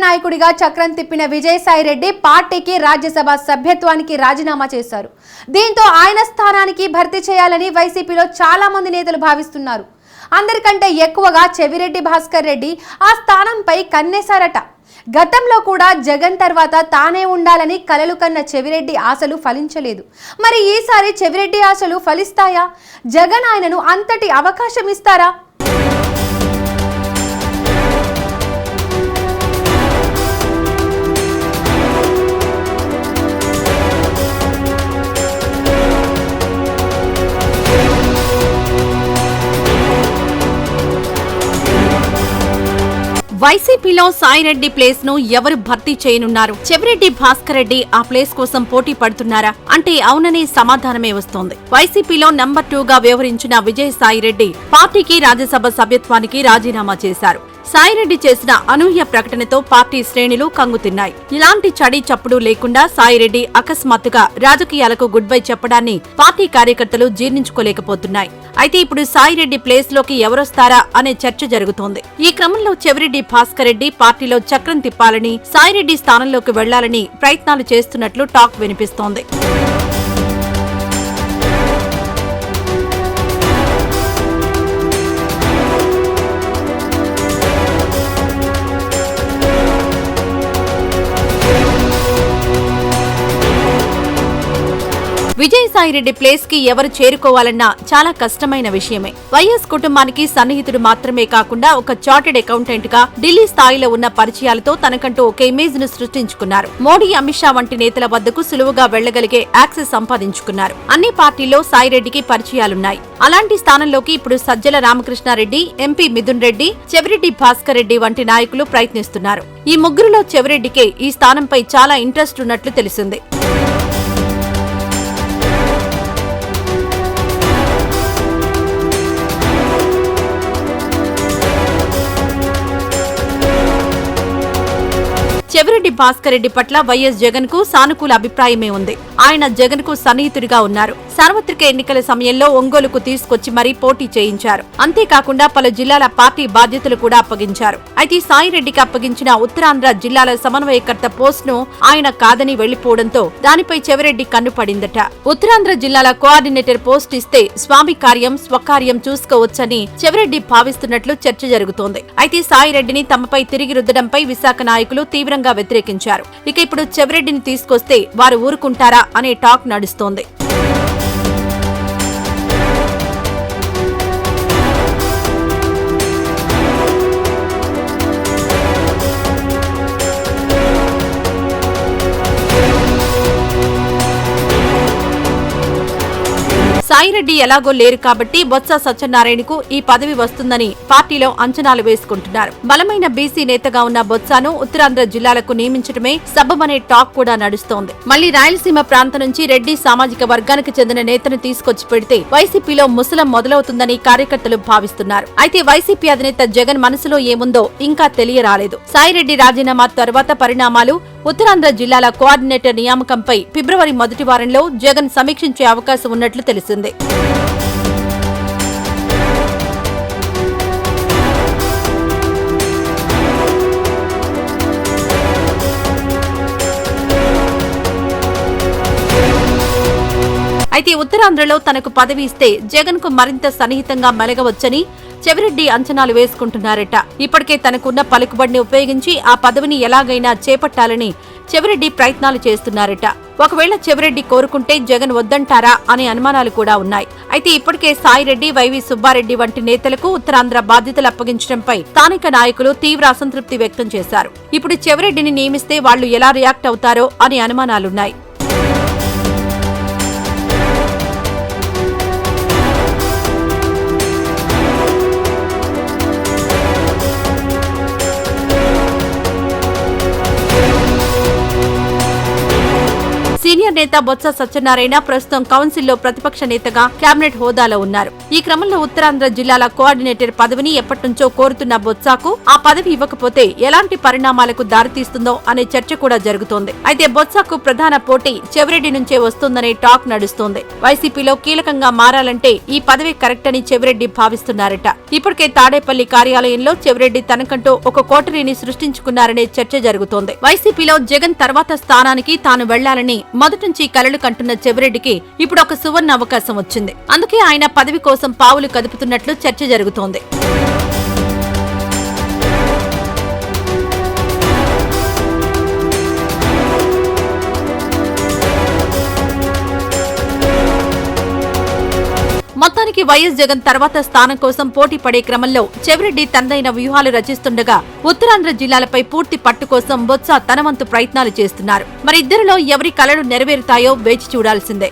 నాయకుడిగా చక్రం తిప్పిన విజయసాయిరెడ్డి పార్టీకి రాజ్యసభ సభ్యత్వానికి రాజీనామా చేశారు. దీంతో ఆయన స్థానానికి భర్తీ చేయాలని వైసీపీలో చాలా మంది నేతలు భావిస్తున్నారు. అందరికంటే ఎక్కువగా చెవిరెడ్డి భాస్కర్ రెడ్డి ఆ స్థానంపై కన్నేశారట. గతంలో కూడా జగన్ తర్వాత తానే ఉండాలని కలలు కన్న చెవిరెడ్డి ఆశలు ఫలించలేదు. మరి ఈసారి చెవిరెడ్డి ఆశలు ఫలిస్తాయా? జగన్ ఆయనను అంతటి అవకాశం ఇస్తారా? వైసీపీలో సాయిరెడ్డి ప్లేస్ ను ఎవరు భర్తీ చేయనున్నారు? చెవిరెడ్డి భాస్కర్ రెడ్డి ఆ ప్లేస్ కోసం పోటీ పడుతున్నారా అంటే అవుననే సమాధానమే వస్తోంది. వైసీపీలో నంబర్ 2 గా వ్యవహరించిన విజయసాయిరెడ్డి పార్టీకి రాజ్యసభ సభ్యత్వానికి రాజీనామా చేశారు. సాయిరెడ్డి చేసిన అనూహ్య ప్రకటనతో పార్టీ శ్రేణులు కంగుతిన్నాయి. ఇలాంటి చడి చప్పుడు లేకుండా సాయిరెడ్డి అకస్మాత్తుగా రాజకీయాలకు గుడ్ బై చెప్పడాన్ని పార్టీ కార్యకర్తలు జీర్ణించుకోలేకపోతున్నాయి. అయితే ఇప్పుడు సాయిరెడ్డి ప్లేస్ లోకి ఎవరొస్తారా అనే చర్చ జరుగుతోంది. ఈ క్రమంలో చెవిరెడ్డి భాస్కర్ రెడ్డి పార్టీలో చక్రం తిప్పాలని, సాయిరెడ్డి స్థానంలోకి వెళ్లాలని ప్రయత్నాలు చేస్తున్నట్లు టాక్ వినిపిస్తోంది. విజయసాయిరెడ్డి ప్లేస్ కి ఎవరు చేరుకోవాలన్నా చాలా కష్టమైన విషయమే. వైఎస్ కుటుంబానికి సన్నిహితుడు మాత్రమే కాకుండా ఒక చార్టెడ్ అకౌంటెంట్ గా ఢిల్లీ స్థాయిలో ఉన్న పరిచయాలతో తనకంటూ ఒక ఇమేజ్ ను సృష్టించుకున్నారు. మోడీ, అమిత్ షా వంటి నేతల వద్దకు సులువుగా వెళ్లగలిగే యాక్సెస్ సంపాదించుకున్నారు. అన్ని పార్టీల్లో సాయిరెడ్డికి పరిచయాలున్నాయి. అలాంటి స్థానంలోకి ఇప్పుడు సజ్జల రామకృష్ణారెడ్డి, ఎంపీ మిథున్ రెడ్డి, చెవిరెడ్డి భాస్కర్ రెడ్డి వంటి నాయకులు ప్రయత్నిస్తున్నారు. ఈ ముగ్గురులో చెవిరెడ్డికే ఈ స్థానంపై చాలా ఇంట్రెస్ట్ ఉన్నట్లు తెలిసింది. చెవిరెడ్డి భాస్కర్ రెడ్డి పట్ల వైఎస్ జగన్ కు సానుకూల అభిప్రాయమే ఉంది. ఆయన జగన్ కు సన్నిహితుడిగా ఉన్నారు. సార్వత్రిక ఎన్నికల సమయంలో ఒంగోలుకు తీసుకొచ్చి మరీ పోటీ చేయించారు. అంతేకాకుండా పలు జిల్లాల పార్టీ బాధ్యతలు కూడా అప్పగించారు. అయితే సాయిరెడ్డికి అప్పగించిన ఉత్తరాంధ్ర జిల్లాల సమన్వయకర్త పోస్ట్ ను ఆయన కాదని వెళ్లిపోవడంతో దానిపై చెవిరెడ్డి కన్నుపడిందట. ఉత్తరాంధ్ర జిల్లాల కోఆర్డినేటర్ పోస్ట్ ఇస్తే స్వామి కార్యం స్వకార్యం చూసుకోవచ్చని చెవిరెడ్డి భావిస్తున్నట్లు చర్చ జరుగుతోంది. అయితే సాయిరెడ్డిని తమపై తిరిగి రుద్దడంపై విశాఖ నాయకులు తీవ్రంగా వ్యతిరేకించారు. ఇక ఇప్పుడు చెవిరెడ్డిని తీసుకొస్తే వారు ఊరుకుంటారా అనే టాక్ నడుస్తోంది. సాయిరెడ్డి ఎలాగో లేరు కాబట్టి బొత్స సత్యనారాయణకు ఈ పదవి వస్తుందని పార్టీలో అంచనాలు వేసుకుంటున్నారు. బలమైన బీసీ నేతగా ఉన్న బొత్సను ఉత్తరాంధ్ర జిల్లాలకు నియమించడమే సబబనే టాక్ కూడా నడుస్తోంది. మళ్లీ రాయలసీమ ప్రాంతం నుంచి రెడ్డి సామాజిక వర్గానికి చెందిన నేతను తీసుకొచ్చి పెడితే వైసీపీలో ముసలం మొదలవుతుందని కార్యకర్తలు భావిస్తున్నారు. అయితే వైసీపీ అధినేత జగన్ మనసులో ఏముందో ఇంకా తెలియరాలేదు. సాయిరెడ్డి రాజీనామా తర్వాత పరిణామాలు, ఉత్తరాంధ్ర జిల్లాల కోఆర్డినేటర్ నియామకంపై ఫిబ్రవరి మొదటి వారంలో జగన్ సమీక్షించే అవకాశం ఉన్నట్లు తెలిసింది. అయితే ఉత్తరాంధ్రలో తనకు పదవి ఇస్తే జగన్ కు మరింత సన్నిహితంగా మెలగవచ్చని చెవిరెడ్డి అంచనాలు వేసుకుంటున్నారట. ఇప్పటికే తనకున్న పలుకుబడిని ఉపయోగించి ఆ పదవిని ఎలాగైనా చేపట్టాలని చెవిరెడ్డి ప్రయత్నాలు చేస్తున్నారట. ఒకవేళ చెవిరెడ్డి కోరుకుంటే జగన్ వద్దంటారా అనే అనుమానాలు కూడా ఉన్నాయి. అయితే ఇప్పటికే సాయిరెడ్డి, వైవి సుబ్బారెడ్డి వంటి నేతలకు ఉత్తరాంధ్ర బాధ్యతలు అప్పగించడంపై స్థానిక నాయకులు తీవ్ర అసంతృప్తి వ్యక్తం చేశారు. ఇప్పుడు చెవిరెడ్డిని నియమిస్తే వాళ్లు ఎలా రియాక్ట్ అవుతారో అనే అనుమానాలున్నాయి. సీనియర్ నేత బొత్స సత్యనారాయణ ప్రస్తుతం కౌన్సిల్లో ప్రతిపక్ష నేతగా కేబినెట్ హోదాలో ఉన్నారు. ఈ క్రమంలో ఉత్తరాంధ్ర జిల్లాల కోఆర్డినేటర్ పదవిని ఎప్పటినుంచో కోరుతున్న బొత్సకు ఆ పదవి ఇవ్వకపోతే ఎలాంటి పరిణామాలకు దారితీస్తుందో అనే చర్చ కూడా జరుగుతోంది. అయితే బొత్సకు ప్రధాన పోటీ చెవిరెడ్డి నుంచే వస్తుందనే టాక్ నడుస్తోంది. వైసీపీలో కీలకంగా మారాలంటే ఈ పదవి కరెక్ట్ అని చెవిరెడ్డి భావిస్తున్నారట. ఇప్పటికే తాడేపల్లి కార్యాలయంలో చెవిరెడ్డి తనకంటూ ఒక కోటరీని సృష్టించుకున్నారనే చర్చ జరుగుతోంది. వైసీపీలో జగన్ తర్వాత స్థానానికి తాను వెళ్లాలని మొదటి కలలు కంటున్న చెవిరెడ్డికి ఇప్పుడు ఒక సువర్ణ అవకాశం వచ్చింది. అందుకే ఆయన పదవి కోసం పావులు కదుపుతున్నట్లు చర్చ జరుగుతోంది. మొత్తానికి వైఎస్ జగన్ తర్వాత స్థానం కోసం పోటీ పడే క్రమంలో చెవిరెడ్డి తనదైన వ్యూహాలు రచిస్తుండగా ఉత్తరాంధ్ర జిల్లాలపై పూర్తి పట్టు కోసం బొత్స తన వంతు ప్రయత్నాలు చేస్తున్నారు. మరిద్దరిలో ఎవరి కలలు నెరవేరుతాయో వేచి చూడాల్సిందే.